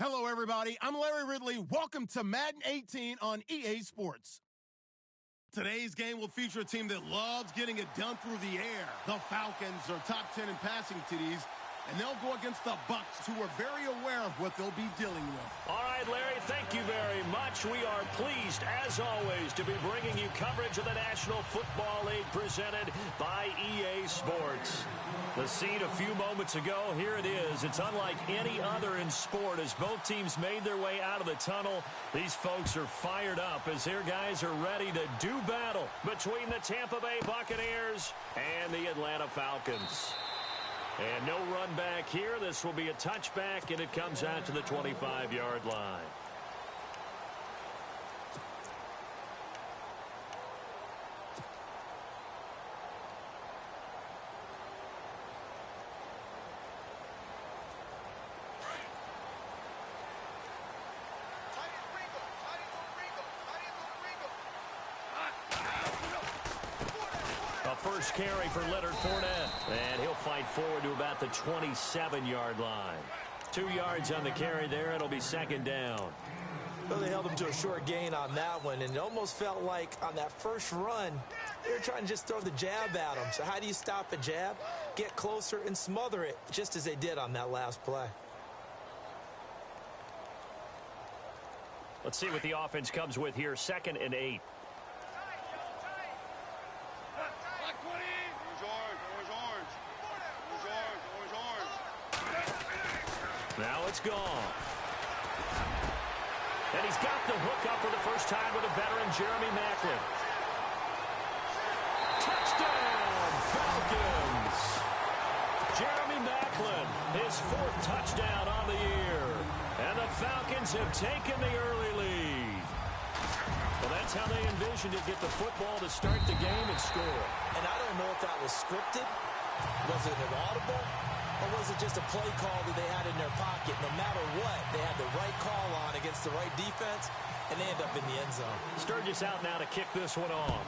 Hello, everybody. I'm Larry Ridley. Welcome to Madden 18 on EA Sports. Today's game will feature a team that loves getting it done through the air. The Falcons are top 10 in passing TDs, and they'll go against the Bucs, who are very aware of what they'll be dealing with. All right, Larry, thank you very much. We are pleased, as always, to be bringing you coverage of the National Football League presented by EA Sports. The scene a few moments ago, here it is. It's unlike any other in sport as both teams made their way out of the tunnel. These folks are fired up as their guys are ready to do battle between the Tampa Bay Buccaneers and the Atlanta Falcons. And no run back here. This will be a touchback, and it comes out to the 25-yard line. First carry for Leonard Fournette, and he'll fight forward to about the 27-yard line. 2 yards on the carry there. It'll be second down. Well, they held him to a short gain on that one, and it almost felt like on that first run, they were trying to just throw the jab at him. So how do you stop a jab? Get closer and smother it, just as they did on that last play. Let's see what the offense comes with here. 2nd and 8. Now it's gone. And he's got the hook up for the first time with a veteran, Jeremy Maclin. Touchdown, Falcons! Jeremy Maclin, his 4th touchdown on the year. And the Falcons have taken the early lead. Well, that's how they envisioned it, get the football to start the game and score. And I don't know if that was scripted. Was it inaudible? Or was it just a play call that they had in their pocket? No matter what, they had the right call on against the right defense, and they end up in the end zone. Sturgis out now to kick this one off.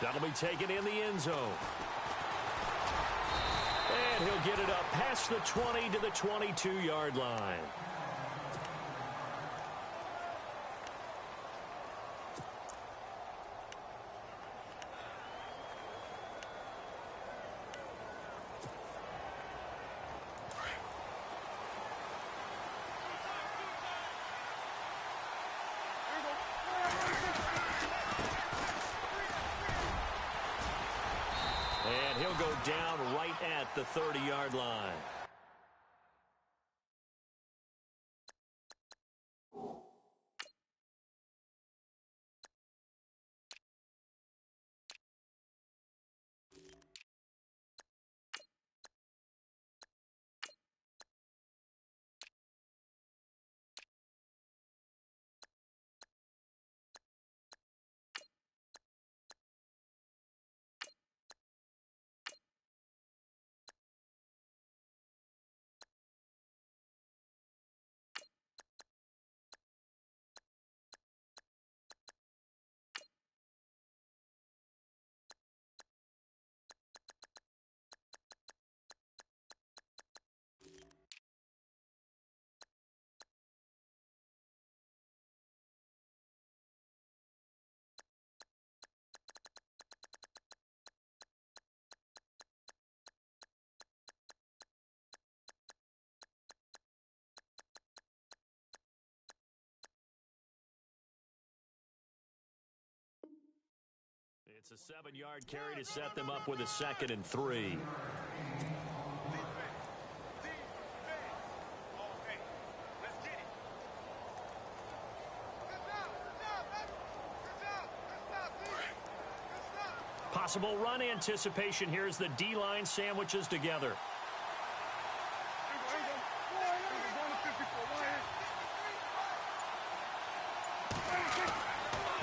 That'll be taken in the end zone. And he'll get it up past the 20 to the 22-yard line. And he'll go down right at the 30-yard line. It's a 7-yard carry to set them up with a 2nd and 3. Possible run anticipation here as the D-line sandwiches together.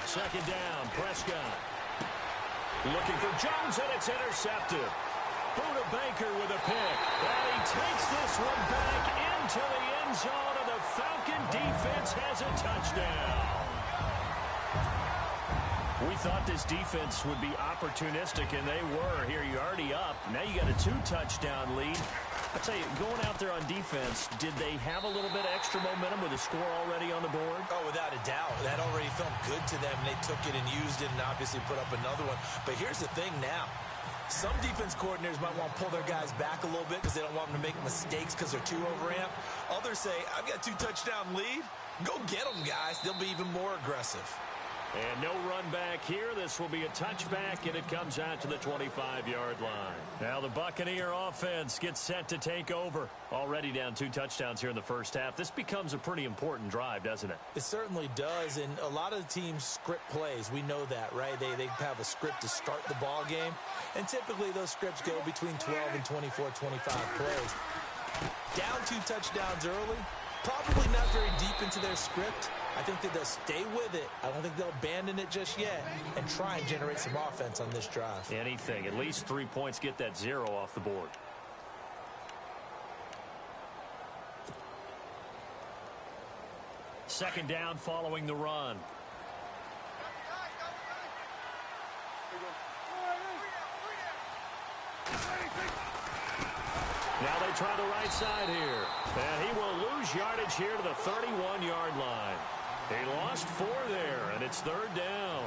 Second down, Prescott. Looking for Jones, and it's intercepted. Buda Baker with a pick. And he takes this one back into the end zone, and the Falcon defense has a touchdown. We thought this defense would be opportunistic, and they were. Here, you're already up. Now you got a 2-touchdown lead. I tell you, going out there on defense, did they have a little bit of extra momentum with a score already on the board? Oh, without a doubt. That already felt good to them. They took it and used it and obviously put up another one. But here's the thing now. Some defense coordinators might want to pull their guys back a little bit because they don't want them to make mistakes because they're too overamped. Others say, I've got a 2-touchdown lead. Go get them, guys. They'll be even more aggressive. And no run back here. This will be a touchback, and it comes out to the 25-yard line. Now the Buccaneer offense gets set to take over. Already down 2 touchdowns here in the first half. This becomes a pretty important drive, doesn't it? It certainly does, and a lot of the teams script plays. We know that, right? They have a script to start the ball game, and typically those scripts go between 12 and 24, 25 plays. Down 2 touchdowns early, probably not very deep into their script. I think that they'll stay with it. I don't think they'll abandon it just yet and try and generate some offense on this drive. Anything. At least 3 points, get that 0 off the board. Second down following the run. Now they try the right side here. And he will lose yardage here to the 31-yard line. He lost 4 there, and it's 3rd down.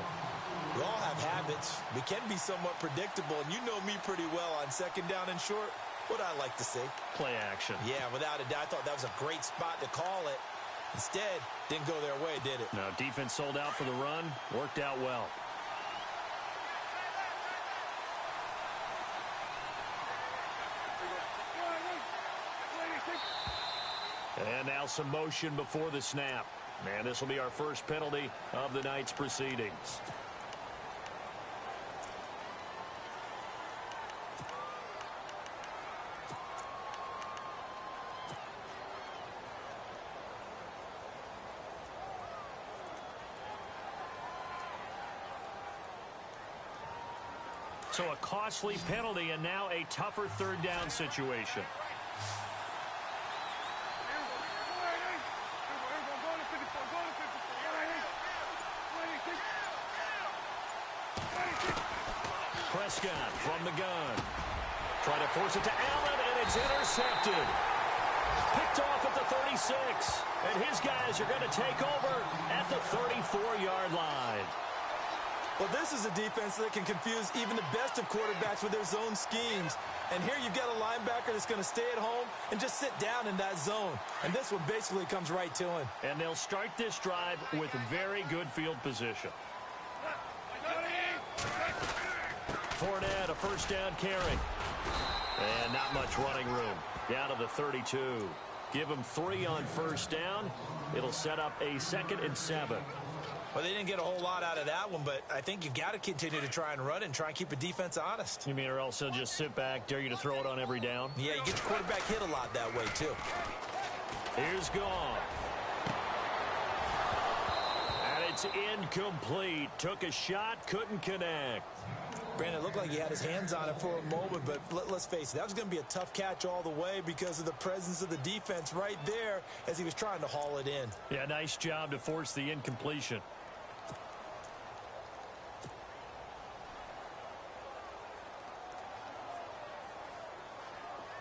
We all have habits. We can be somewhat predictable, and you know me pretty well on 2nd down and short. What I like to see. Play action. Yeah, without a doubt. I thought that was a great spot to call it. Instead, didn't go their way, did it? No, defense sold out for the run. Worked out well. And now some motion before the snap. And this will be our first penalty of the night's proceedings. So a costly penalty and now a tougher 3rd down situation. Prescott from the gun. Try to force it to Allen, and it's intercepted. Picked off at the 36. And his guys are going to take over at the 34-yard line. Well, this is a defense that can confuse even the best of quarterbacks with their zone schemes. And here you've got a linebacker that's going to stay at home and just sit down in that zone. And this one basically comes right to him. And they'll start this drive with very good field position. Fournette, a 1st down carry. And not much running room. Down to the 32. Give them 3 on 1st down. It'll set up a 2nd and 7. Well, they didn't get a whole lot out of that one, but I think you've got to continue to try and run and try and keep a defense honest. You mean or else they'll just sit back, dare you to throw it on every down? Yeah, you get your quarterback hit a lot that way, too. Here's Goff. And it's incomplete. Took a shot, couldn't connect. Brandon, it looked like he had his hands on it for a moment, but let's face it, that was going to be a tough catch all the way because of the presence of the defense right there as he was trying to haul it in. Yeah, nice job to force the incompletion.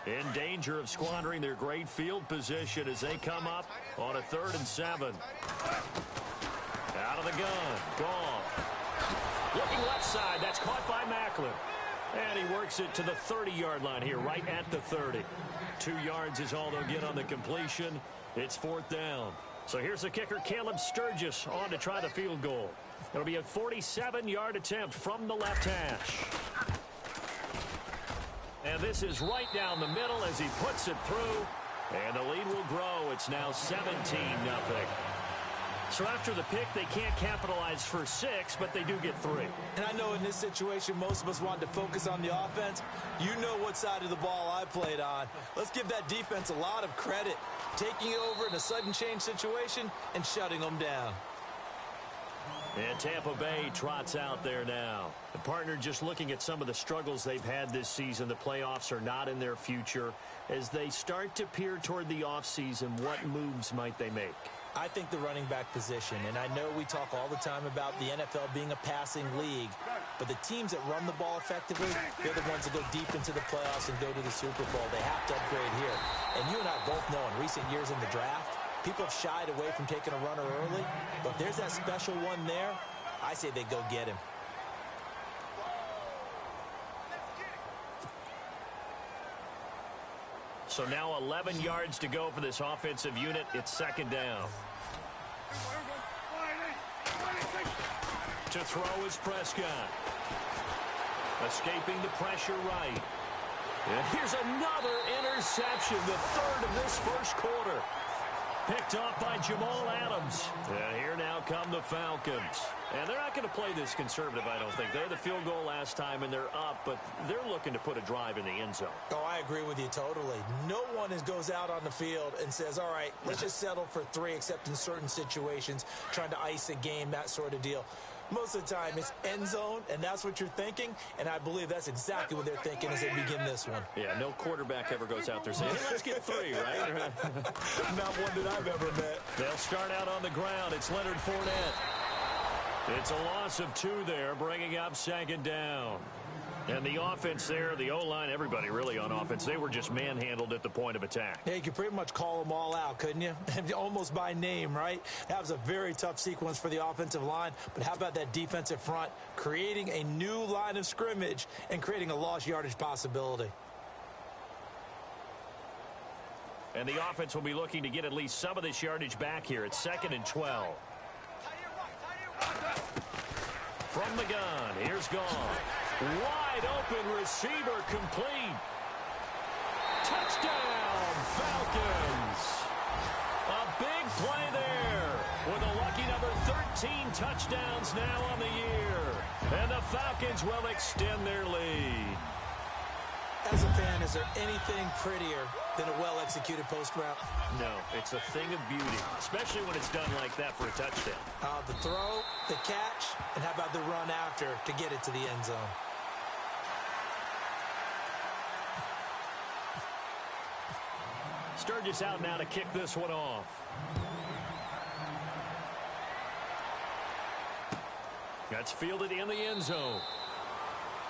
In danger of squandering their great field position as they come up on a 3rd and 7. Out of the gun. Goff. Looking left side. That's caught by Macklin. And he works it to the 30-yard line here, right at the 30. 2 yards is all they'll get on the completion. It's 4th down. So here's the kicker, Caleb Sturgis, on to try the field goal. It'll be a 47-yard attempt from the left hash. And this is right down the middle as he puts it through. And the lead will grow. It's now 17-0. So after the pick, they can't capitalize for 6, but they do get 3. And I know in this situation, most of us wanted to focus on the offense. You know what side of the ball I played on. Let's give that defense a lot of credit. Taking it over in a sudden change situation and shutting them down. And Tampa Bay trots out there now. The partner just looking at some of the struggles they've had this season. The playoffs are not in their future. As they start to peer toward the offseason, what moves might they make? I think the running back position, and I know we talk all the time about the NFL being a passing league, But the teams that run the ball effectively, they're the ones that go deep into the playoffs and go to the Super Bowl. They have to upgrade here. And you and I both know in recent years in the draft, people have shied away from taking a runner early. But if there's that special one there, I say they go get him. So now 11 yards to go for this offensive unit. It's second down. To throw is Prescott. Escaping the pressure right. And here's another interception, the third of this first quarter. Picked off by Jamal Adams. And here now come the Falcons. And they're not going to play this conservative, I don't think. They had the field goal last time, and they're up, but they're looking to put a drive in the end zone. Oh, I agree with you totally. No one goes out on the field and says, all right, let's just settle for 3, except in certain situations, trying to ice a game, that sort of deal. Most of the time, it's end zone, and that's what you're thinking, and I believe that's exactly what they're thinking as they begin this one. Yeah, no quarterback ever goes out there saying, hey, let's get 3, right? Not one that I've ever met. They'll start out on the ground. It's Leonard Fournette. It's a loss of 2 there, bringing up second down. And the offense there, the O-line, everybody really on offense, they were just manhandled at the point of attack. Yeah, you could pretty much call them all out, couldn't you? Almost by name, right? That was a very tough sequence for the offensive line. But how about that defensive front creating a new line of scrimmage and creating a lost yardage possibility? And the offense will be looking to get at least some of this yardage back here. It's 2nd and 12. From the gun, here's Gone. Wide open receiver complete. Touchdown, Falcons. A big play there with a lucky number 13 touchdowns now on the year. And the Falcons will extend their lead. As a fan, is there anything prettier than a well-executed post route? No, it's a thing of beauty, especially when it's done like that for a touchdown. The throw, the catch, and how about the run after to get it to the end zone? Sturgis out now to kick this one off. That's fielded in the end zone.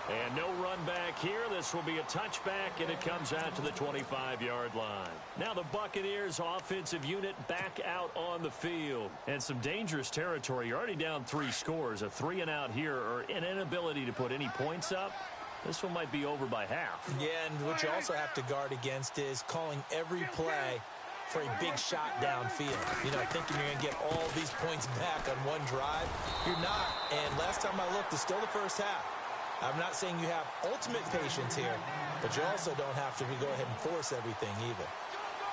And no run back here. This will be a touchback, and it comes out to the 25-yard line. Now the Buccaneers offensive unit back out on the field. And some dangerous territory. You're already down 3 scores. A 3-and-out here, or an inability to put any points up. This one might be over by half. Yeah, and what you also have to guard against is calling every play for a big shot downfield. You know, thinking you're going to get all these points back on one drive. You're not. And last time I looked, it's still the first half. I'm not saying you have ultimate patience here, but you also don't have to go ahead and force everything either.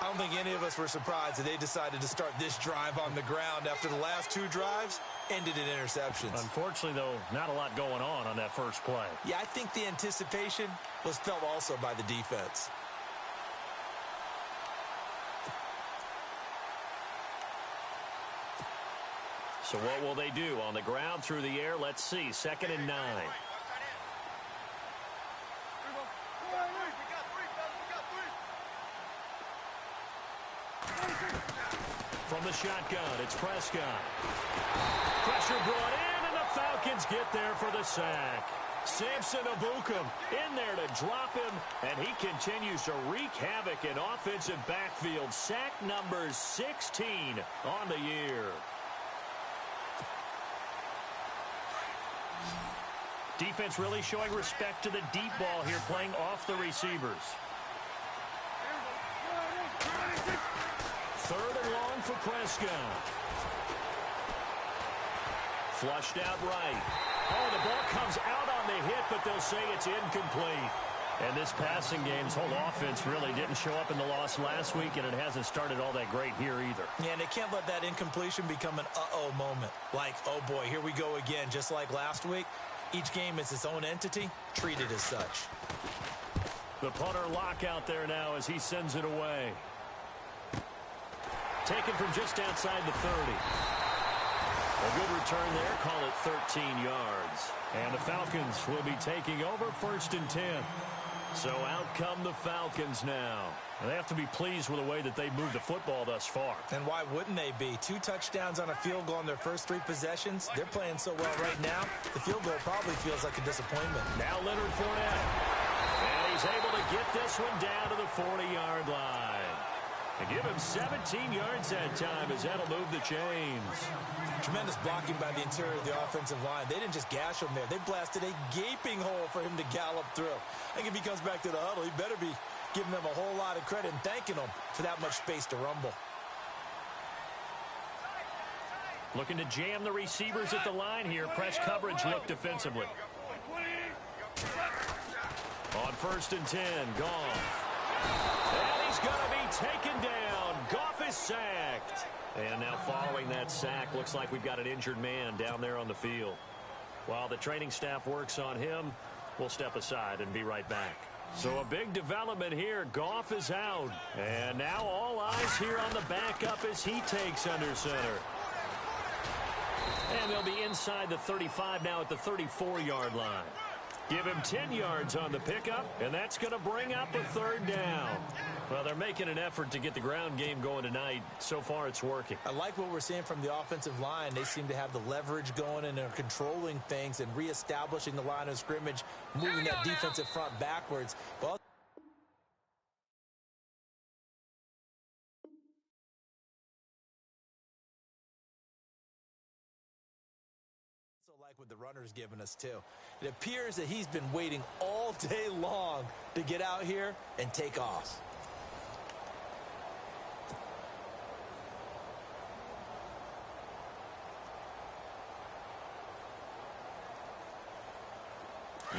I don't think any of us were surprised that they decided to start this drive on the ground after the last 2 drives ended in interceptions. Unfortunately, though, not a lot going on that first play. Yeah, I think the anticipation was felt also by the defense. So what will they do? On the ground, through the air, let's see. 2nd and 9. From the shotgun, it's Prescott. Pressure brought in, and the Falcons get there for the sack. Samson Ebukam in there to drop him, and he continues to wreak havoc in offensive backfield. Sack number 16 on the year. Defense really showing respect to the deep ball here, playing off the receivers. 3rd and long for Prescott. Flushed out right. Oh, the ball comes out on the hit, but they'll say it's incomplete. And this passing game's whole offense really didn't show up in the loss last week, and it hasn't started all that great here either. Yeah, and they can't let that incompletion become an uh-oh moment. Like, oh boy, here we go again, just like last week. Each game is its own entity, treated as such. The punter lock out there now as he sends it away. Taken from just outside the 30. A good return there, call it 13 yards. And the Falcons will be taking over 1st and 10. So out come the Falcons now. And they have to be pleased with the way that they've moved the football thus far. And why wouldn't they be? 2 touchdowns on a field goal in their first 3 possessions. They're playing so well right now, the field goal probably feels like a disappointment. Now Leonard Fournette. And he's able to get this one down to the 40-yard line. And give him 17 yards that time as that'll move the chains. Tremendous blocking by the interior of the offensive line. They didn't just gash him there. They blasted a gaping hole for him to gallop through. I think if he comes back to the huddle, he better be giving them a whole lot of credit and thanking them for that much space to rumble. Looking to jam the receivers at the line here. Press coverage look defensively. On 1st and 10, Goff. And he's going to be taken down. Goff is sacked. And now following that sack, looks like we've got an injured man down there on the field. While the training staff works on him, we'll step aside and be right back. So a big development here. Goff is out. And now all eyes here on the backup as he takes under center. And they'll be inside the 35 now at the 34-yard line. Give him 10 yards on the pickup, and that's going to bring up a 3rd down. Well, they're making an effort to get the ground game going tonight. So far, it's working. I like what we're seeing from the offensive line. They seem to have the leverage going, and they're controlling things and reestablishing the line of scrimmage, moving that defensive front backwards. Well, like what the runner's given us too. It appears that he's been waiting all day long to get out here and take off.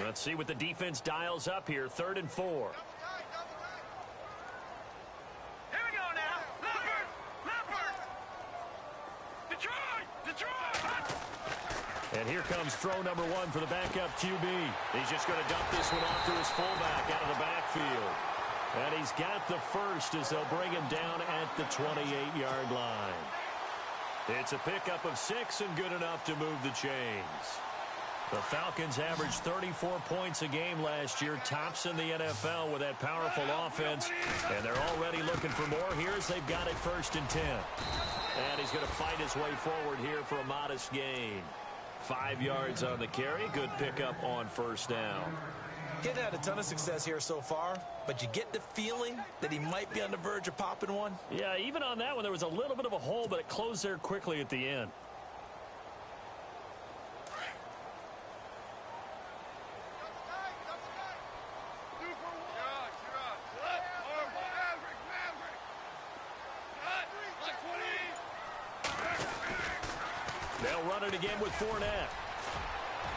Let's see what the defense dials up here. 3rd and 4. And here comes throw number 1 for the backup QB. He's just going to dump this one off to his fullback out of the backfield. And he's got the first as they'll bring him down at the 28-yard line. It's a pickup of 6 and good enough to move the chains. The Falcons averaged 34 points a game last year, tops in the NFL with that powerful offense. And they're already looking for more here as they've got it 1st and 10. And he's going to fight his way forward here for a modest gain. 5 yards on the carry. Good pickup on 1st down. Getting had a ton of success here so far, but you get the feeling that he might be on the verge of popping one. Yeah, even on that one, there was a little bit of a hole, but it closed there quickly at the end. They'll run it again with Fournette.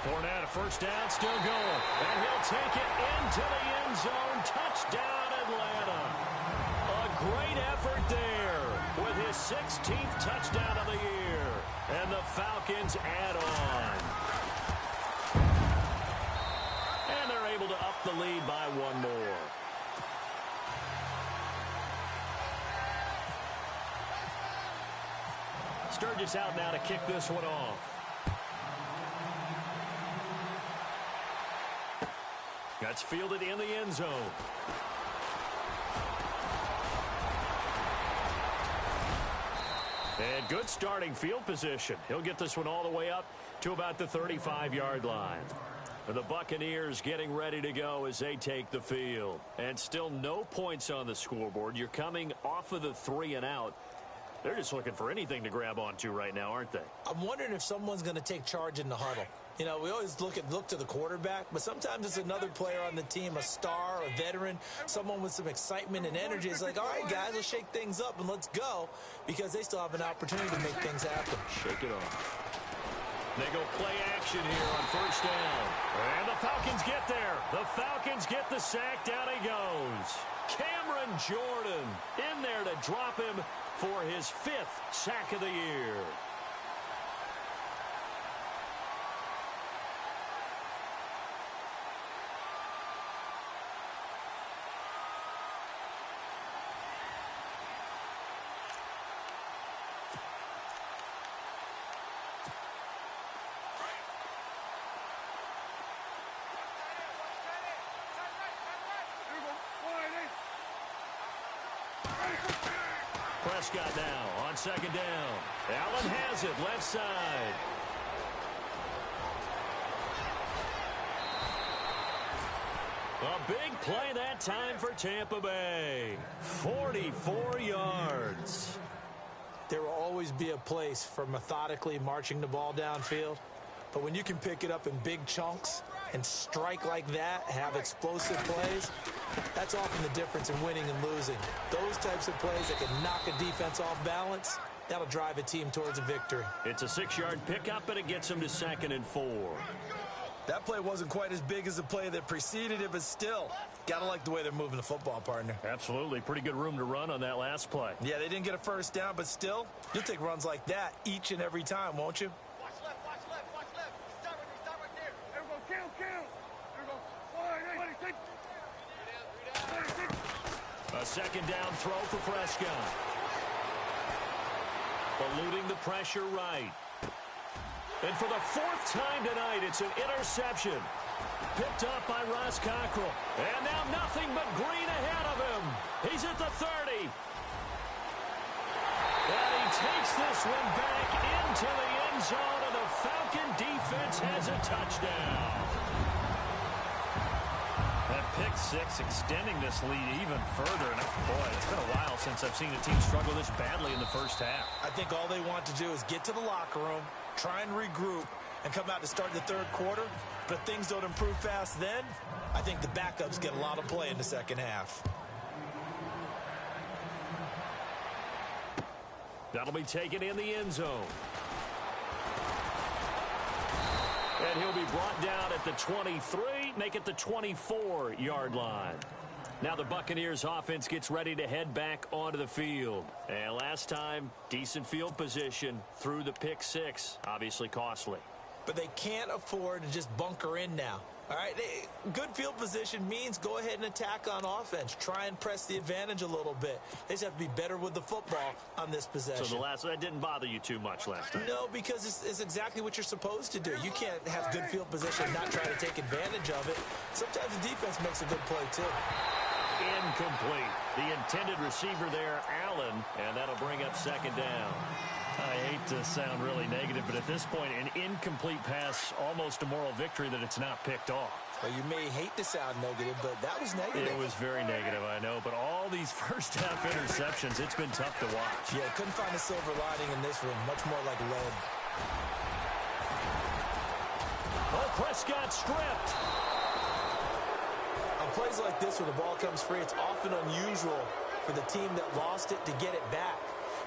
Fournette, a 1st down, still going. And he'll take it into the end zone. Touchdown, Atlanta. A great effort there with his 16th touchdown of the year. And the Falcons add on. And they're able to up the lead by 1 more. Sturgis out now to kick this one off. That's fielded in the end zone. And good starting field position. He'll get this one all the way up to about the 35-yard line. And the Buccaneers getting ready to go as they take the field. And still no points on the scoreboard. You're coming off of the 3 and out. They're just looking for anything to grab onto right now, aren't they? I'm wondering if someone's going to take charge in the huddle. You know, we always look to the quarterback, but sometimes it's another player on the team, a star, a veteran, someone with some excitement and energy. It's like, all right, guys, let's shake things up and let's go, because they still have an opportunity to make things happen. Shake it off. They go play action here on 1st down. And the Falcons get there. The Falcons get the sack. Down he goes. Cameron Jordan in there to drop him for his 5th sack of the year. Prescott now on second down. Allen has it left side. A big play that time for Tampa Bay. 44 yards. There will always be a place for methodically marching the ball downfield. But when you can pick it up in big chunks and strike like that, have explosive plays, that's often the difference in winning and losing. Those types of plays that can knock a defense off balance, that'll drive a team towards a victory. It's a 6-yard pickup, and it gets them to 2nd and 4. That play wasn't quite as big as the play that preceded it, but still, gotta like the way they're moving the football, partner. Absolutely. Pretty good room to run on that last play. Yeah, they didn't get a first down, but still, you'll take runs like that each and every time, won't you? Watch left, watch left, watch left. Start right there. There we go, count. There we go. A second down throw for Prescott. Eluding the pressure right. And for the 4th time tonight, it's an interception. Picked up by Ross Cockrell. And now nothing but green ahead of him. He's at the 30. And he takes this one back into the end zone, and the Falcon defense has a touchdown. That pick six extending this lead even further. And boy, it's been a while since I've seen a team struggle this badly in the first half. I think all they want to do is get to the locker room, try and regroup, and come out to start the third quarter. But if things don't improve fast then, I think the backups get a lot of play in the second half. That'll be taken in the end zone. And he'll be brought down at the 23, make it the 24-yard line. Now the Buccaneers offense gets ready to head back onto the field. And last time, decent field position through the pick six, obviously costly. But they can't afford to just bunker in now. All right, good field position means go ahead and attack on offense. Try and press the advantage a little bit. They just have to be better with the football on this possession. So that didn't bother you too much last time? No, because it's exactly what you're supposed to do. You can't have good field position and not try to take advantage of it. Sometimes the defense makes a good play, too. Incomplete. The intended receiver there, Allen, and that'll bring up second down. I hate to sound really negative, but at this point, an incomplete pass, almost a moral victory that it's not picked off. Well, you may hate to sound negative, but that was negative. It was very negative, I know, but all these first-half interceptions, it's been tough to watch. Yeah, couldn't find a silver lining in this one. Much more like lead. Oh, Prescott stripped. On plays like this, when the ball comes free, it's often unusual for the team that lost it to get it back.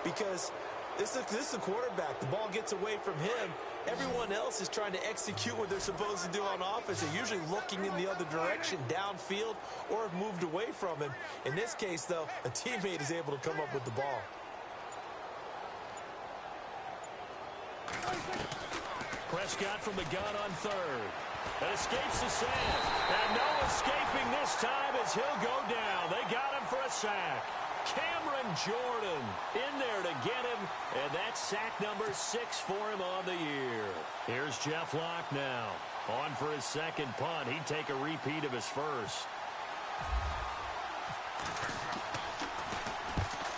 Because this is the quarterback. The ball gets away from him. Everyone else is trying to execute what they're supposed to do on offense. They're usually looking in the other direction, downfield, or have moved away from him. In this case, though, a teammate is able to come up with the ball. Prescott from the gun on third. And escapes the sack. And no escaping this time as he'll go down. They got him for a sack. Cameron Jordan in there to get him, and that's sack number 6 for him on the year. Here's Jeff Locke now. On for his second punt. He'd take a repeat of his first.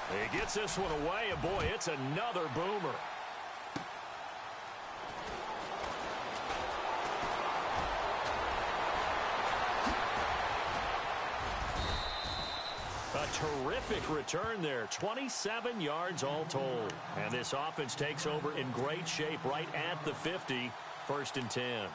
He gets this one away, and boy, it's another boomer. A terrific return there. 27 yards all told. And this offense takes over in great shape right at the 50. 1st and 10.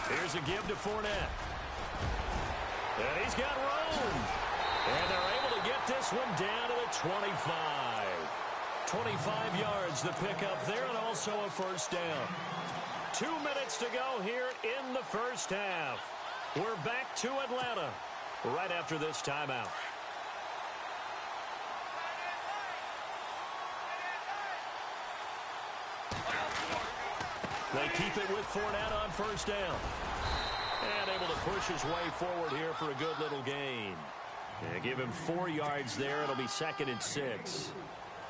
Here's a give to Fournette. And he's got room. And they're able to get this one down to the 25. 25 yards the pickup there, and also a first down. 2 minutes to go here in the first half. We're back to Atlanta right after this timeout. They keep it with Fournette on first down. And able to push his way forward here for a good little gain. And give him 4 yards there. It'll be 2nd and 6.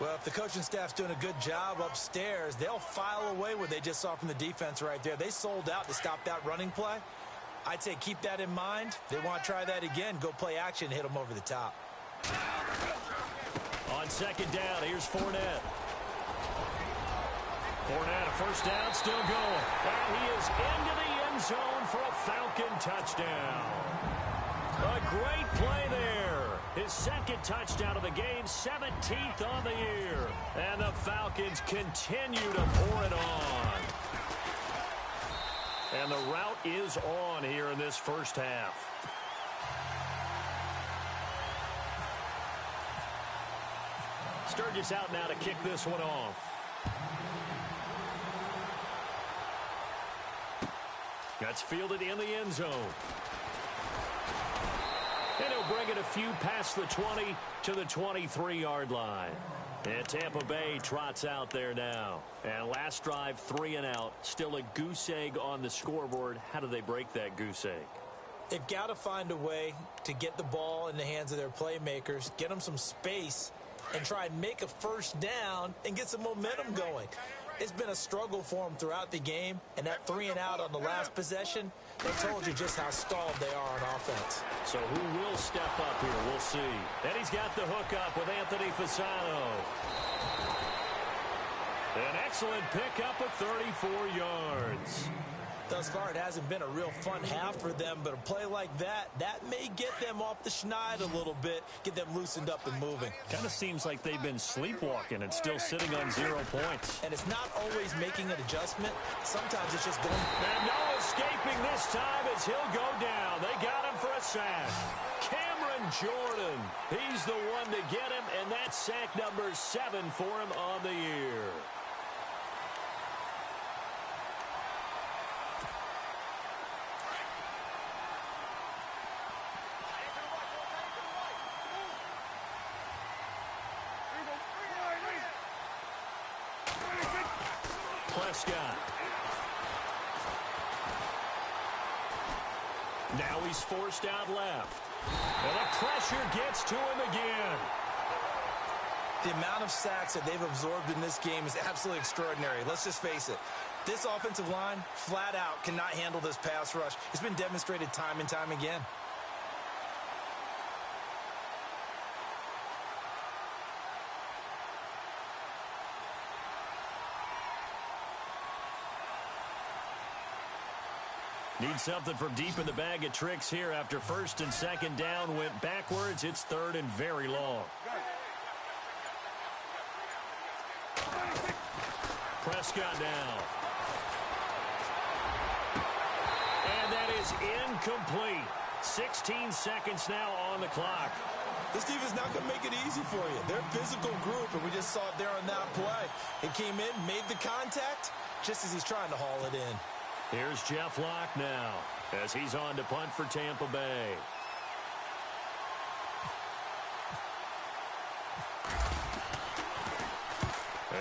Well, if the coaching staff's doing a good job upstairs, they'll file away what they just saw from the defense right there. They sold out to stop that running play. I'd say keep that in mind. They want to try that again. Go play action, hit them over the top. On 2nd down, here's Fournette. Fournette, a first down, still going. And he is into the end zone for a Falcon touchdown. A great play there. His 2nd touchdown of the game, 17th on the year. And the Falcons continue to pour it on. And the route is on here in this first half. Sturgis out now to kick this one off. That's fielded in the end zone. And he'll bring it a few past the 20 to the 23-yard line. And Tampa Bay trots out there now. And last drive, 3 and out. Still a goose egg on the scoreboard. How do they break that goose egg? They've got to find a way to get the ball in the hands of their playmakers, get them some space, and try and make a first down and get some momentum going. It's been a struggle for them throughout the game, and that 3 and out on the last possession, they told you just how stalled they are on offense. So who will step up here? We'll see. And he's got the hook up with Anthony Fasano. An excellent pickup of 34 yards. Thus far, it hasn't been a real fun half for them, but a play like that may get them off the schneid a little bit, get them loosened up and moving. Kind of seems like they've been sleepwalking and still sitting on 0 points. And it's not always making an adjustment. Sometimes it's just going. And no escaping this time as he'll go down. They got him for a sack. Cameron Jordan, he's the one to get him, and that's sack number 7 for him on the year. Prescott. Now he's forced out left. And the pressure gets to him again. The amount of sacks that they've absorbed in this game is absolutely extraordinary. Let's just face it. This offensive line, flat out, cannot handle this pass rush. It's been demonstrated time and time again. Need something from deep in the bag of tricks here after 1st and 2nd down went backwards. It's 3rd and very long. Prescott now. And that is incomplete. 16 seconds now on the clock. This defense not going to make it easy for you. They're a physical group, and we just saw it there on that play. It came in, made the contact, just as he's trying to haul it in. Here's Jeff Locke now as he's on to punt for Tampa Bay.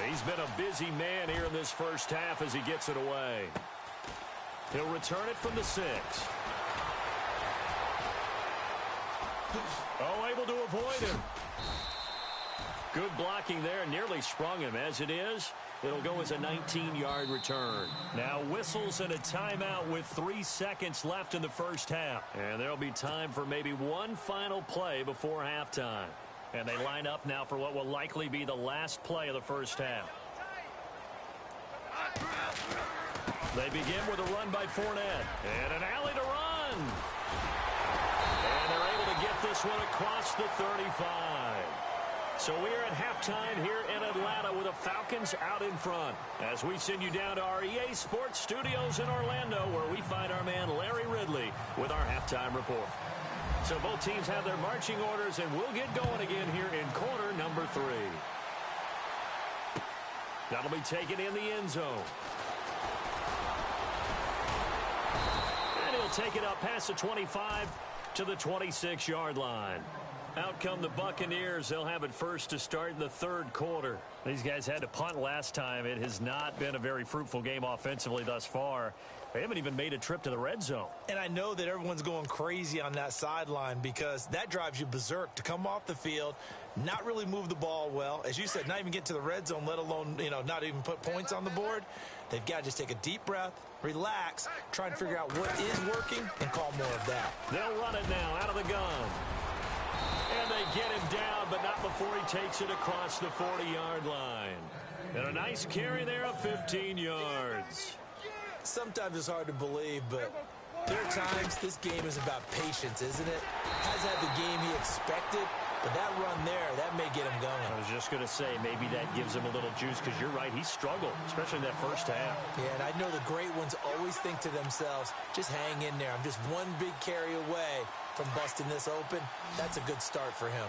He's been a busy man here in this first half as he gets it away. He'll return it from the 6. Oh, able to avoid him. Good blocking there, nearly sprung him. As it is, it'll go as a 19-yard return. Now whistles and a timeout with 3 seconds left in the first half. And there'll be time for maybe one final play before halftime. And they line up now for what will likely be the last play of the first half. They begin with a run by Fournette. And an alley to run. And they're able to get this one across the 35. So we are at halftime here in Atlanta with the Falcons out in front. As we send you down to our EA Sports Studios in Orlando, where we find our man Larry Ridley with our halftime report. So both teams have their marching orders, and we'll get going again here in quarter number 3. That'll be taken in the end zone. And he'll take it up past the 25 to the 26-yard line. Out come the Buccaneers. They'll have it first to start in the third quarter. These guys had to punt last time. It has not been a very fruitful game offensively thus far. They haven't even made a trip to the red zone. And I know that everyone's going crazy on that sideline because that drives you berserk to come off the field, not really move the ball well. As you said, not even get to the red zone, let alone, not even put points on the board. They've got to just take a deep breath, relax, try and figure out what is working, and call more of that. They'll run it now out of the gun. And they get him down, but not before he takes it across the 40-yard line. And a nice carry there of 15 yards. Sometimes it's hard to believe, but there are times this game is about patience, isn't it? Hasn't had the game he expected, but that run there, that may get him going. I was just going to say, maybe that gives him a little juice, because you're right, he struggled, especially in that first half. Yeah, and I know the great ones always think to themselves, just hang in there. I'm just one big carry away from busting this open. That's a good start for him.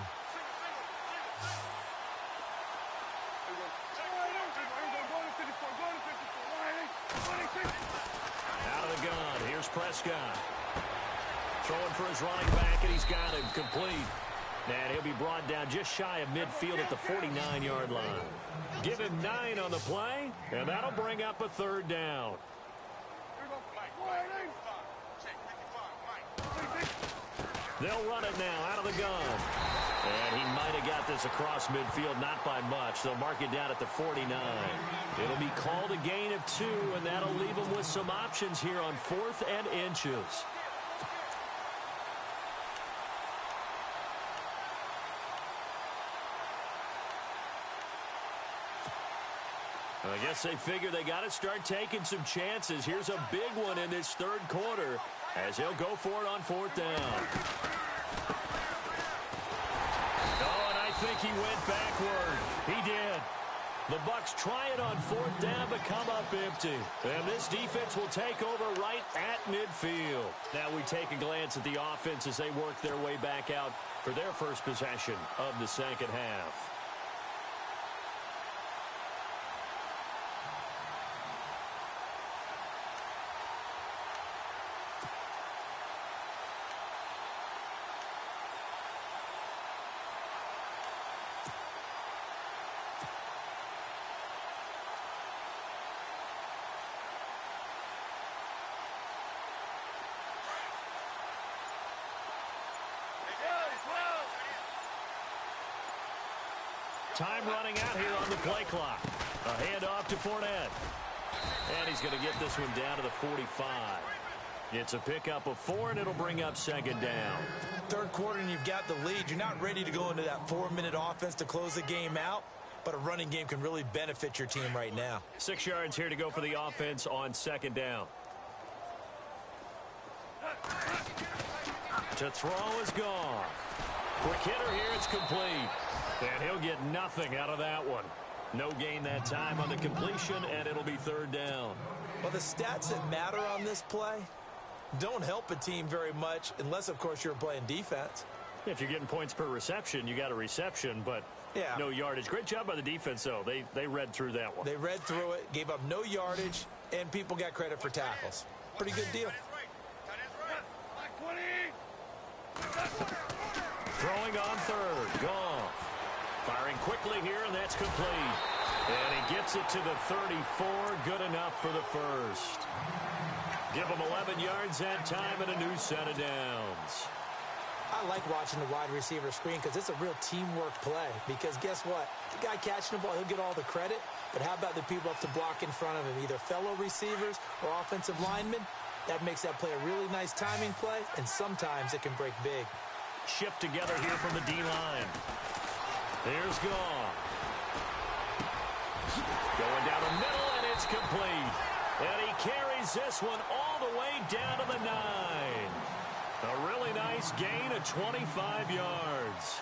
Out of the gun, here's Prescott. Throwing for his running back, and he's got him complete. And he'll be brought down just shy of midfield at the 49-yard line. Give him 9 on the play, and that'll bring up a third down. They'll run it now out of the gun. And he might have got this across midfield, not by much. They'll mark it down at the 49. It'll be called a gain of 2, and that'll leave them with some options here on 4th and inches. I guess they figure they got to start taking some chances. Here's a big one in this third quarter as he'll go for it on 4th down. Oh, and I think he went backward. He did. The Bucs try it on 4th down, but come up empty. And this defense will take over right at midfield. Now we take a glance at the offense as they work their way back out for their first possession of the second half. Time running out here on the play clock. A handoff to Fournette. And he's going to get this one down to the 45. It's a pickup of 4, and it'll bring up second down. Third quarter, and you've got the lead. You're not ready to go into that 4-minute offense to close the game out, but a running game can really benefit your team right now. 6 yards here to go for the offense on second down. To throw is gone. Quick hitter here, it's complete. And he'll get nothing out of that one. No gain that time on the completion, and it'll be third down. Well, the stats that matter on this play don't help a team very much unless, of course, you're playing defense. If you're getting points per reception, you got a reception, but no yardage. Great job by the defense, though. They read through that one. They read through it, gave up no yardage, and people got credit for tackles. Pretty good deal. Throwing on third. Goff. Firing quickly here, and that's complete. And he gets it to the 34. Good enough for the first. Give him 11 yards that time and a new set of downs. I like watching the wide receiver screen because it's a real teamwork play. Because guess what? The guy catching the ball, he'll get all the credit. But how about the people up to block in front of him, either fellow receivers or offensive linemen? That makes that play a really nice timing play, and sometimes it can break big. Shift together here from the D-line. There's Goff. Going down the middle, and it's complete. And he carries this one all the way down to the 9. A really nice gain of 25 yards.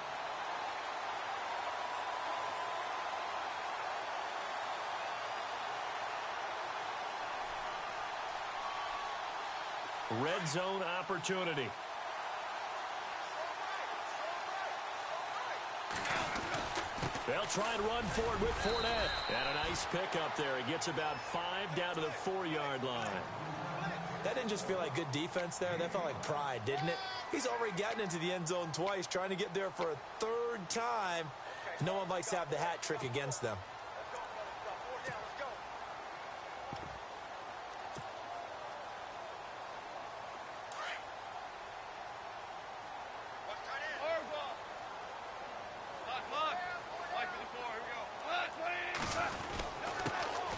Red zone opportunity. They'll try and run forward with Fournette. And a nice pickup there. He gets about 5 down to the 4-yard line. That didn't just feel like good defense there. That felt like pride, didn't it? He's already gotten into the end zone twice, trying to get there for a third time. No one likes to have the hat trick against them.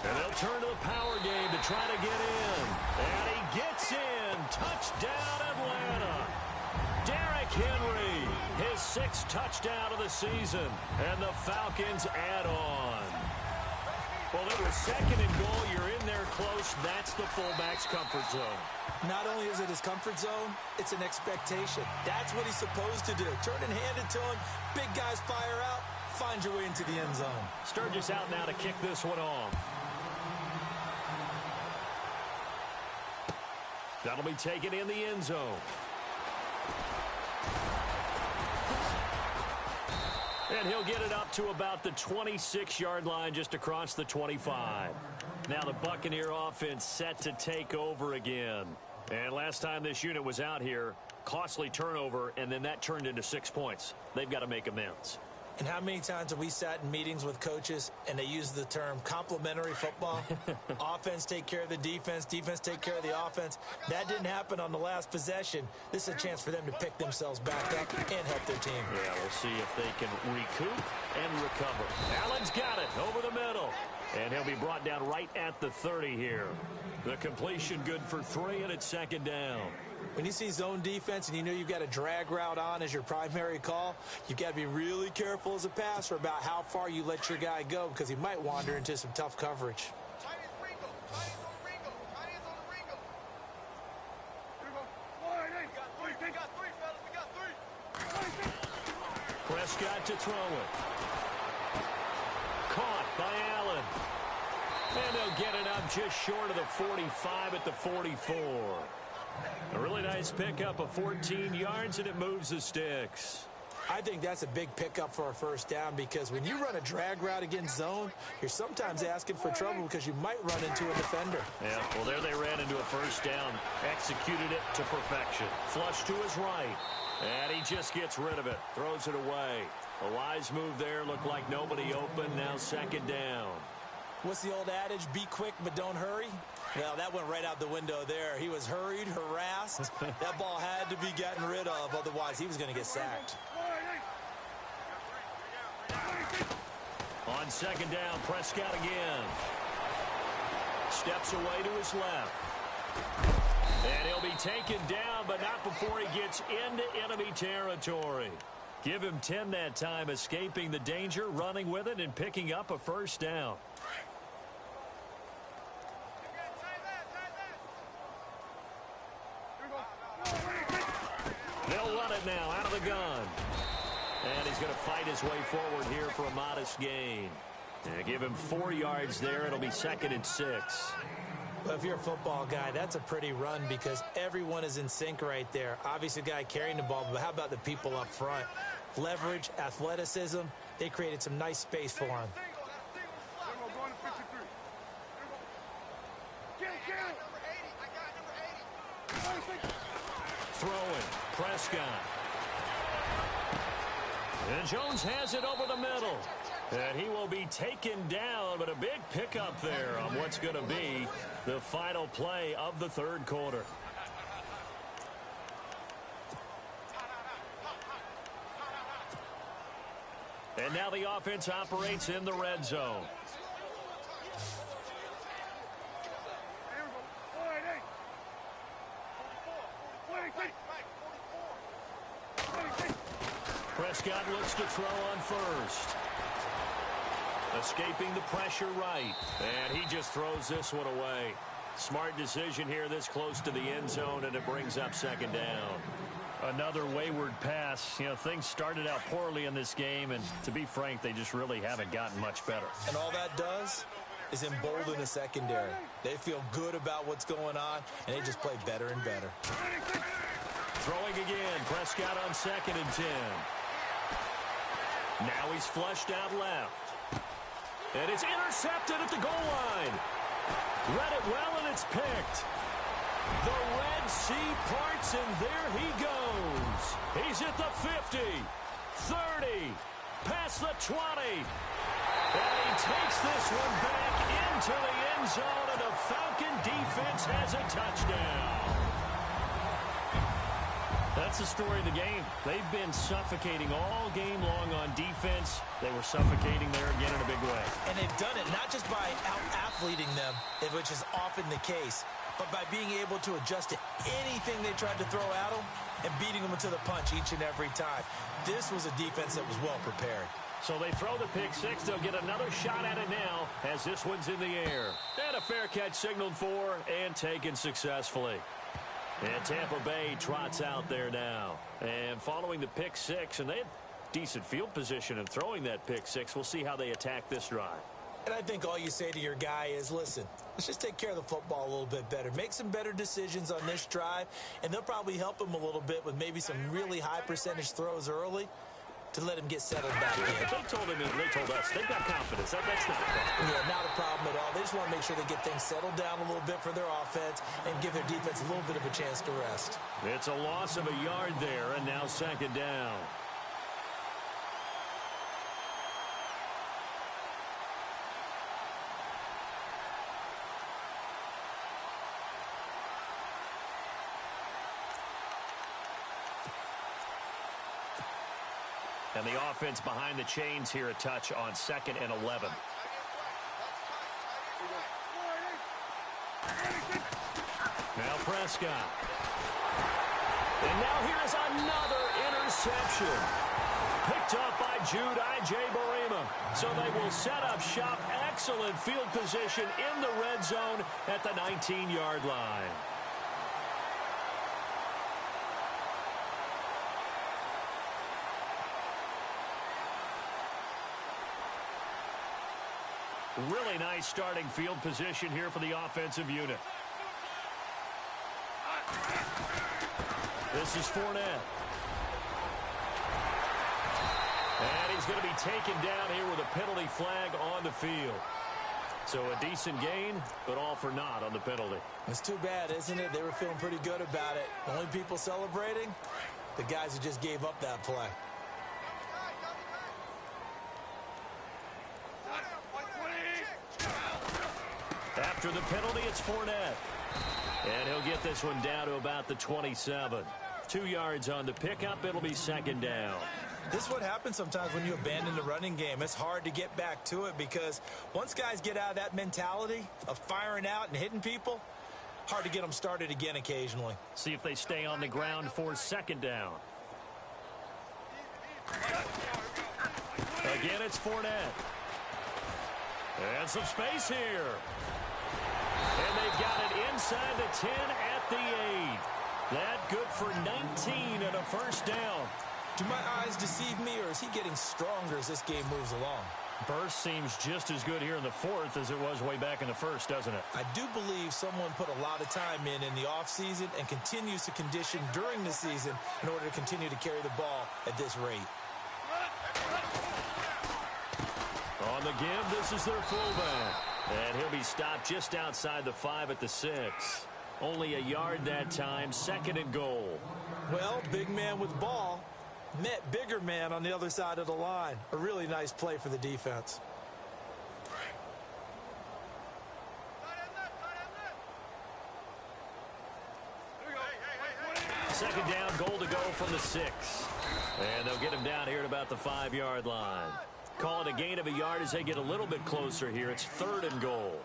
And they'll turn to the power game to try to get in. And he gets in. Touchdown, Atlanta. Derrick Henry, his 6th touchdown of the season. And the Falcons add on. Well, it was 2nd and goal. You're in there close. That's the fullback's comfort zone. Not only is it his comfort zone, it's an expectation. That's what he's supposed to do. Turn and hand it to him. Big guys fire out. Find your way into the end zone. Sturgis out now to kick this one off. That'll be taken in the end zone. And he'll get it up to about the 26-yard line, just across the 25. Now the Buccaneer offense set to take over again. And last time this unit was out here, costly turnover, and then that turned into 6 points. They've got to make amends. And how many times have we sat in meetings with coaches and they use the term complementary football? Offense take care of the defense, defense take care of the offense. That didn't happen on the last possession. This is a chance for them to pick themselves back up and help their team. Yeah, we'll see if they can recoup and recover. Allen's got it over the middle. And he'll be brought down right at the 30 here. The completion good for 3, and it's 2nd down. When you see zone defense and you know you've got a drag route on as your primary call, you've got to be really careful as a passer about how far you let your guy go because he might wander into some tough coverage. Prescott to throw it. Caught by Allen. And they'll get it up just short of the 45 at the 44. A really nice pickup of 14 yards, and it moves the sticks. I think that's a big pickup for a first down because when you run a drag route against zone, you're sometimes asking for trouble because you might run into a defender. Yeah, well, there they ran into a first down. Executed it to perfection. Flush to his right. And he just gets rid of it. Throws it away. A wise move there. Looked like nobody open. Now 2nd down. What's the old adage? Be quick, but don't hurry. Well, that went right out the window there. He was hurried, harassed. That ball had to be gotten rid of. Otherwise, he was going to get sacked. On 2nd down, Prescott again. Steps away to his left. And he'll be taken down, but not before he gets into enemy territory. Give him 10 that time, escaping the danger, running with it, and picking up a first down. They'll run it now out of the gun. And he's going to fight his way forward here for a modest gain. And give him 4 yards there. It'll be 2nd and 6. Well, if you're a football guy, that's a pretty run because everyone is in sync right there. Obviously, the guy carrying the ball, but how about the people up front? Leverage, athleticism, they created some nice space for him. Throwing, Prescott. And Jones has it over the middle. And he will be taken down, but a big pickup there on what's going to be the final play of the 3rd quarter. And now the offense operates in the red zone. Prescott looks to throw on first. Escaping the pressure right. And he just throws this one away. Smart decision here this close to the end zone, and it brings up 2nd down. Another wayward pass. You know, things started out poorly in this game, and to be frank, they just really haven't gotten much better. And all that does is embolden the secondary. They feel good about what's going on, and they just play better and better. Throwing again. Prescott on 2nd and 10. Now he's flushed out left. And it's intercepted at the goal line. Read it well, and it's picked. The Red Sea parts, and there he goes. He's at the 50, 30, past the 20. And he takes this one back into the end zone, and the Falcon defense has a touchdown. That's the story of the game. They've been suffocating all game long on defense. They were suffocating there again in a big way. And they've done it not just by out-athleting them, which is often the case, but by being able to adjust to anything they tried to throw at them and beating them to the punch each and every time. This was a defense that was well prepared. So they throw the pick six. They'll get another shot at it now as this one's in the air. And a fair catch signaled for and taken successfully. And Tampa Bay trots out there now. And following the pick six, and they had decent field position in throwing that pick six. We'll see how they attack this drive. And I think all you say to your guy is, listen, let's just take care of the football a little bit better. Make some better decisions on this drive, and they'll probably help him a little bit with maybe some really high percentage throws early to let him get settled back in. They told him, they told us, they've got confidence. That's not a problem. Yeah, not a problem at all. They just want to make sure they get things settled down a little bit for their offense and give their defense a little bit of a chance to rest. It's a loss of a yard there, and now second down. And the offense behind the chains here, a touch on 2nd and 11. Now Prescott. And now here is another interception. Picked up by Jude Ijebarima. So they will set up shop. Excellent field position in the red zone at the 19-yard line. Really nice starting field position here for the offensive unit. This is Fournette. And he's going to be taken down here with a penalty flag on the field. So a decent gain, but all for naught on the penalty. It's too bad, isn't it? They were feeling pretty good about it. The only people celebrating, the guys who just gave up that play. After the penalty, it's Fournette. And he'll get this one down to about the 27. 2 yards on the pickup. It'll be second down. This is what happens sometimes when you abandon the running game. It's hard to get back to it because once guys get out of that mentality of firing out and hitting people, hard to get them started again occasionally. See if they stay on the ground for second down. Again, it's Fournette. And some space here. And they've got it inside the 10 at the 8. That good for 19 and a first down. Do my eyes deceive me, or is he getting stronger as this game moves along? Burst seems just as good here in the fourth as it was way back in the first, doesn't it? I do believe someone put a lot of time in the offseason and continues to condition during the season in order to continue to carry the ball at this rate. On the give, this is their fullback. And he'll be stopped just outside the 5 at the 6. Only a yard that time, second and goal. Well, big man with ball met bigger man on the other side of the line. A really nice play for the defense. Second down, goal to go from the 6. And they'll get him down here at about the 5-yard line. Call it a gain of a yard as they get a little bit closer here. It's third and goal.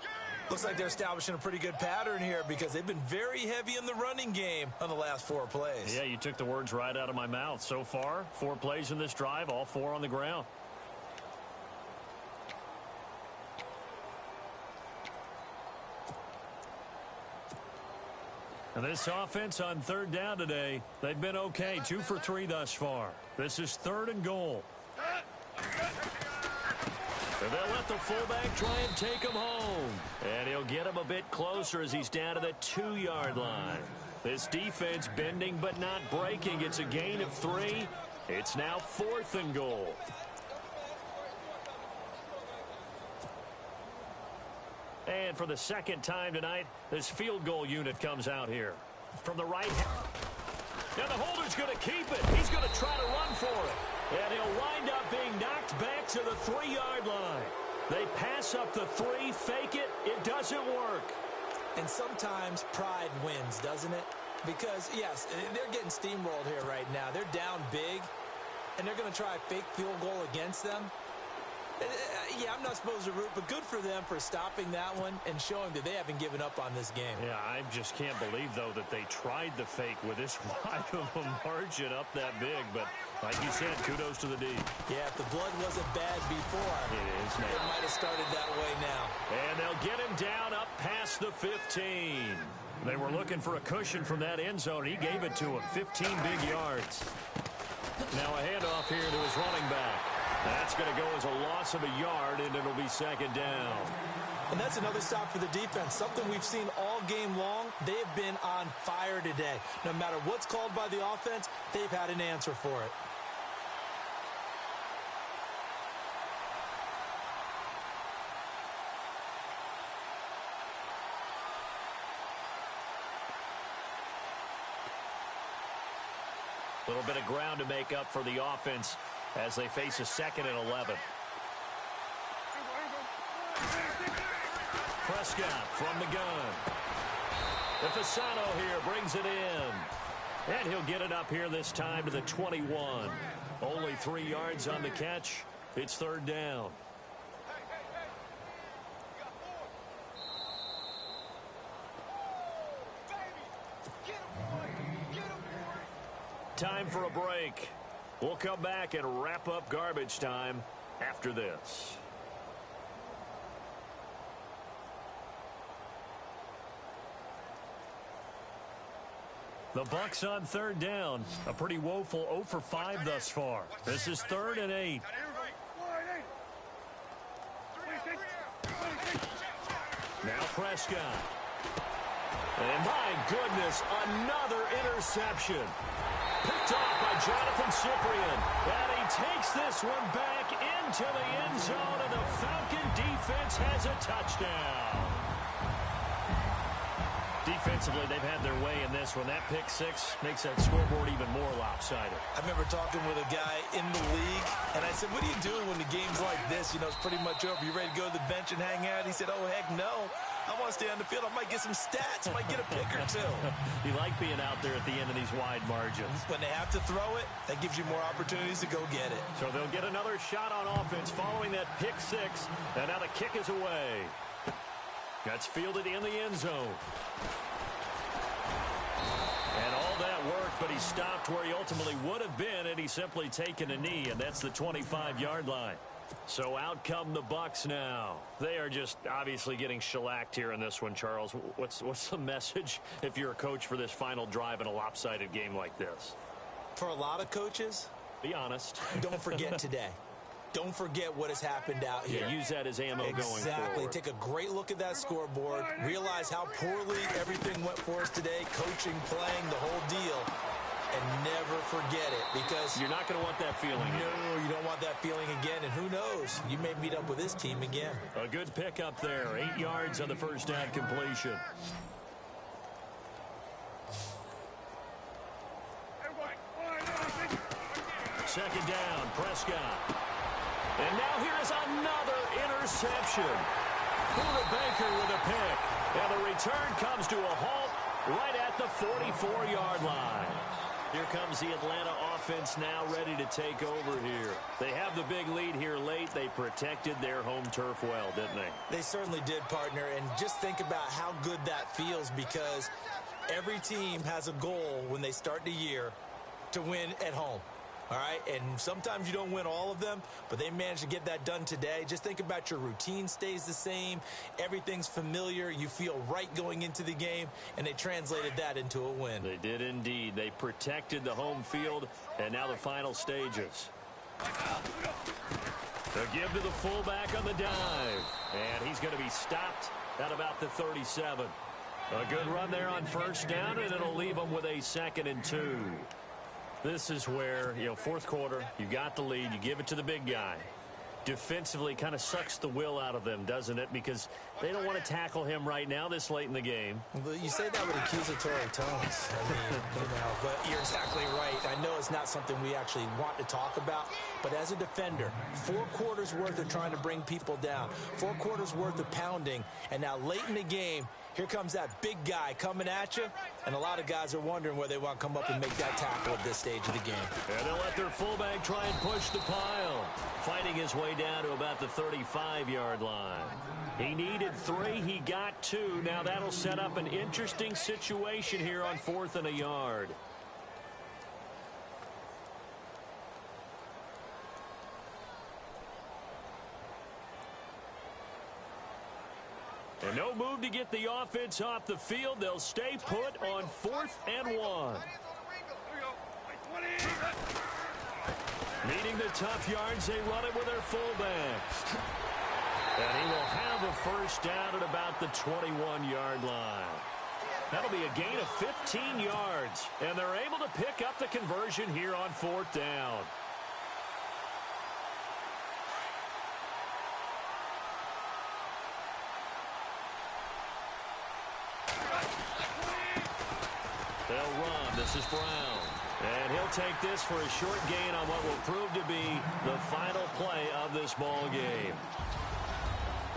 Looks like they're establishing a pretty good pattern here because they've been very heavy in the running game on the last 4 plays. Yeah, you took the words right out of my mouth. So far, 4 plays in this drive, all 4 on the ground. And this offense on third down today, they've been okay. 2 for 3 thus far. This is third and goal. And they'll let the fullback try and take him home. And he'll get him a bit closer as he's down to the 2-yard line. This defense bending but not breaking. It's a gain of 3. It's now 4th and goal. And And for the second time tonight, this field goal unit comes out here. From the right. And the holder's going to keep it. He's going to try to run for it. And he'll wind up being knocked back to the 3-yard line. They pass up the 3, fake it. It doesn't work. And sometimes pride wins, doesn't it? Because, yes, they're getting steamrolled here right now. They're down big, and they're going to try a fake field goal against them. Yeah, I'm not supposed to root, but good for them for stopping that one and showing that they haven't given up on this game. Yeah, I just can't believe, though, that they tried the fake with this wide of a margin up that big. But like you said, kudos to the D. Yeah, if the blood wasn't bad before, it is now. It might have started that way now. And they'll get him down up past the 15. They were looking for a cushion from that end zone. He gave it to him, 15 big yards. Now a handoff here to his running back. That's going to go as a loss of a yard, and it'll be second down. And that's another stop for the defense, something we've seen all game long. They've been on fire today. No matter what's called by the offense, they've had an answer for it. A little bit of ground to make up for the offense as they face a 2nd and 11. Prescott from the gun. Fasano here brings it in. And he'll get it up here this time to the 21. Only 3 yards on the catch. It's 3rd down. Time for a break. We'll come back and wrap up garbage time after this. The Bucs on 3rd down. A pretty woeful 0 for 5 thus far. This is 3rd and 8. Now Prescott. And my goodness, another interception. Picked off by Jonathan Cyprien. And he takes this one back into the end zone, and the Falcon defense has a touchdown. Defensively, they've had their way in this one. That pick 6 makes that scoreboard even more lopsided. I remember talking with a guy in the league, and I said, what are you doing when the game's like this? You know, it's pretty much over. You ready to go to the bench and hang out? He said, oh, heck no. I want to stay on the field. I might get some stats. I might get a pick or 2. You like being out there at the end of these wide margins. When they have to throw it, that gives you more opportunities to go get it. So they'll get another shot on offense following that pick 6, and now the kick is away. That's fielded in the end zone. And all that worked, but he stopped where he ultimately would have been had he simply taken a knee, and that's the 25-yard line. So out come the Bucs now. They are just obviously getting shellacked here in this one, Charles. What's the message if you're a coach for this final drive in a lopsided game like this? For a lot of coaches, be honest. Don't forget today. Don't forget what has happened out here. Yeah, use that as ammo going forward. Exactly. Take a great look at that scoreboard. Realize how poorly everything went for us today. Coaching, playing, the whole deal. And never forget it, because you're not going to want that feeling. No, you don't want that feeling again. And who knows? You may meet up with this team again. A good pickup there. 8 yards on the first down completion. Second down, Prescott. And now here is another interception. Buda Baker with a pick. And the return comes to a halt right at the 44-yard line. Here comes the Atlanta offense now ready to take over here. They have the big lead here late. They protected their home turf well, didn't they? They certainly did, partner. And just think about how good that feels, because every team has a goal when they start the year to win at home. All right, and sometimes you don't win all of them, but they managed to get that done today. Just think about your routine stays the same. Everything's familiar. You feel right going into the game, and they translated that into a win. They did indeed. They protected the home field, and now the final stages. The give to the fullback on the dive, and he's going to be stopped at about the 37. A good run there on first down, and it'll leave them with a 2nd and 2. This is where, fourth quarter, you got the lead, you give it to the big guy. defensively kind of sucks the will out of them, doesn't it? Because they don't want to tackle him right now this late in the game. Well, you say that with accusatory tones. I mean, but you're exactly right. I know it's not something we actually want to talk about, but as a defender, 4 quarters worth of trying to bring people down, 4 quarters worth of pounding, and now late in the game, here comes that big guy coming at you, and a lot of guys are wondering where they want to come up and make that tackle at this stage of the game. And they'll let their fullback try and push the pile, fighting his way down to about the 35-yard line. He needed 3. He got 2. Now that'll set up an interesting situation here on 4th and a yard. And no move to get the offense off the field. They'll stay put on 4th and 1. Needing the tough yards, they run it with their fullback. And he will have a first down at about the 21-yard line. That'll be a gain of 15 yards. And they're able to pick up the conversion here on 4th down. They'll run. This is Brown. And he'll take this for a short gain on what will prove to be the final play of this ball game.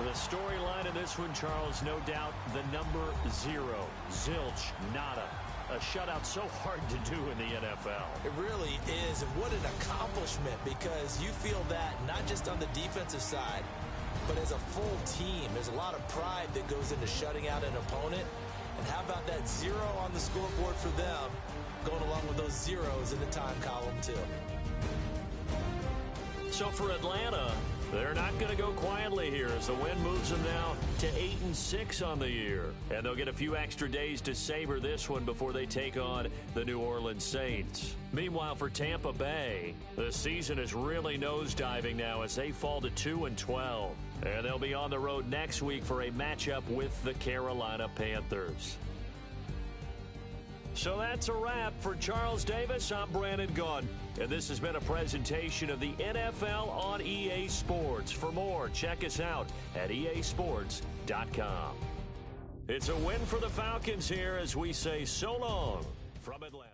The storyline in this one, Charles, no doubt the number 0. Zilch, nada. A shutout so hard to do in the NFL. It really is, and what an accomplishment, because you feel that not just on the defensive side, but as a full team. There's a lot of pride that goes into shutting out an opponent. And how about that 0 on the scoreboard for them, going along with those zeros in the time column, too. So for Atlanta, they're not going to go quietly here as the win moves them now to 8-6 on the year. And they'll get a few extra days to savor this one before they take on the New Orleans Saints. Meanwhile, for Tampa Bay, the season is really nosediving now as they fall to 2-12. And they'll be on the road next week for a matchup with the Carolina Panthers. So that's a wrap. For Charles Davis, I'm Brandon Gaudin. And this has been a presentation of the NFL on EA Sports. For more, check us out at easports.com. It's a win for the Falcons here as we say so long from Atlanta.